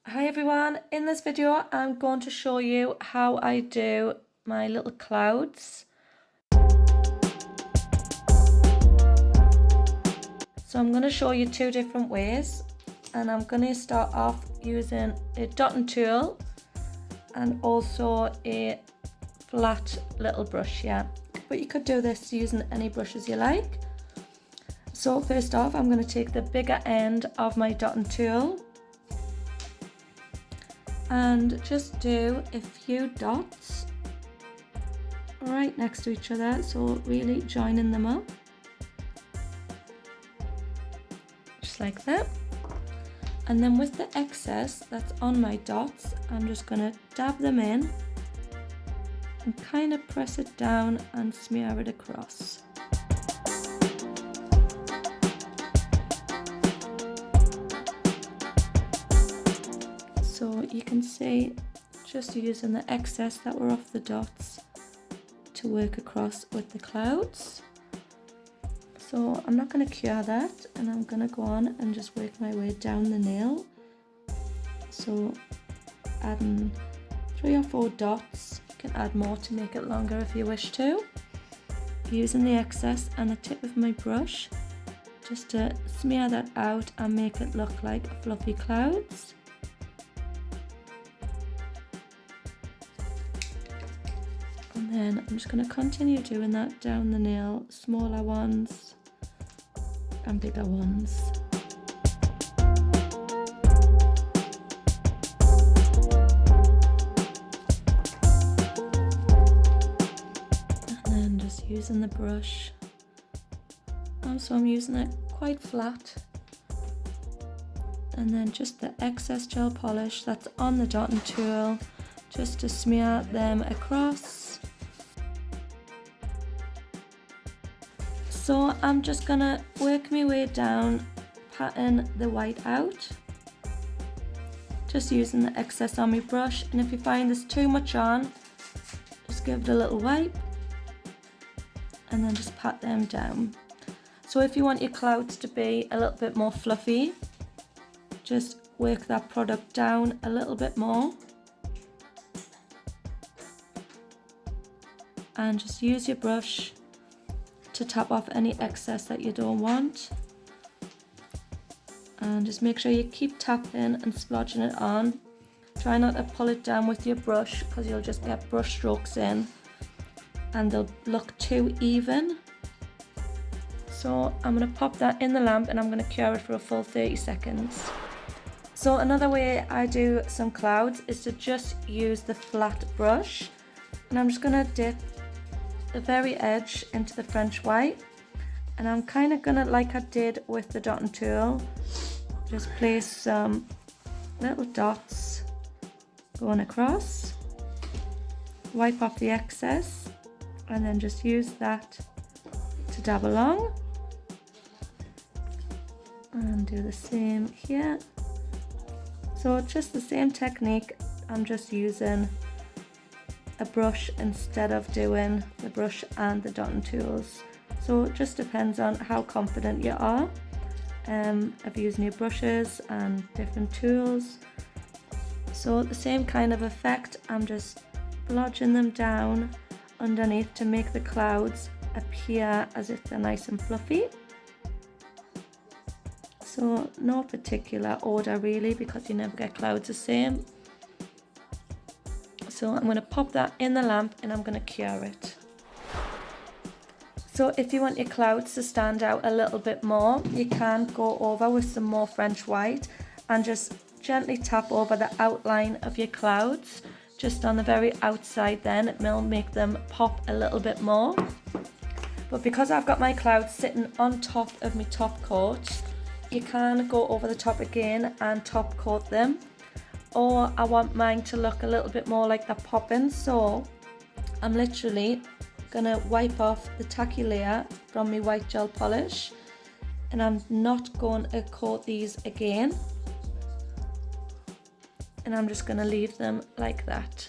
Hi everyone, in this video I'm going to show you how I do my little clouds. So I'm going to show you two different ways, and I'm going to start off using a dotting tool and also a flat little brush, but you could do this using any brushes you like. So first off, I'm going to take the bigger end of my dotting tool and just do a few dots right next to each other, so really joining them up just like that. And then with the excess that's on my dots, I'm just going to dab them in and kind of press it down and smear it across. So you can see, just using the excess that were off the dots to work across with the clouds. So I'm not going to cure that, and I'm going to go on and just work my way down the nail. So adding 3 or 4 dots, you can add more to make it longer if you wish to. Using the excess and the tip of my brush just to smear that out and make it look like fluffy clouds. And then I'm just going to continue doing that down the nail, smaller ones and bigger ones. And then just using the brush. Also I'm using it quite flat. And then just the excess gel polish that's on the dotting tool, just to smear them across. So I'm just gonna work my way down, patting the white out, just using the excess on my brush. And if you find there's too much on, just give it a little wipe and then just pat them down. So if you want your clouds to be a little bit more fluffy, just work that product down a little bit more and just use your brush to tap off any excess that you don't want, and just make sure you keep tapping and splodging it on. Try not to pull it down with your brush, because you'll just get brush strokes in and they'll look too even. So I'm going to pop that in the lamp and I'm going to cure it for a full 30 seconds. So another way I do some clouds is to just use the flat brush, and I'm just going to dip the very edge into the French white, and I'm kind of gonna, like I did with the dotting tool, just place some little dots going across, wipe off the excess, and then just use that to dab along, and do the same here. So just the same technique, I'm just using a brush instead of doing the brush and the dotting tools. So it just depends on how confident you are of using your brushes and different tools. So the same kind of effect, I'm just blodging them down underneath to make the clouds appear as if they're nice and fluffy. So no particular order really, because you never get clouds the same. So I'm going to pop that in the lamp and I'm going to cure it. So if you want your clouds to stand out a little bit more, you can go over with some more French white and just gently tap over the outline of your clouds, just on the very outside. Then it will make them pop a little bit more. But because I've got my clouds sitting on top of my top coat, you can go over the top again and top coat them. Or I want mine to look a little bit more like they're popping, so I'm literally gonna wipe off the tacky layer from my white gel polish, and I'm not going to coat these again, and I'm just gonna leave them like that.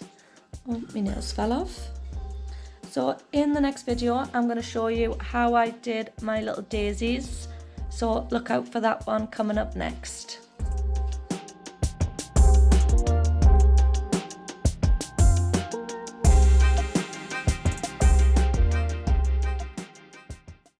Oh, my nails fell off. So in the next video I'm going to show you how I did my little daisies, so look out for that one coming up next.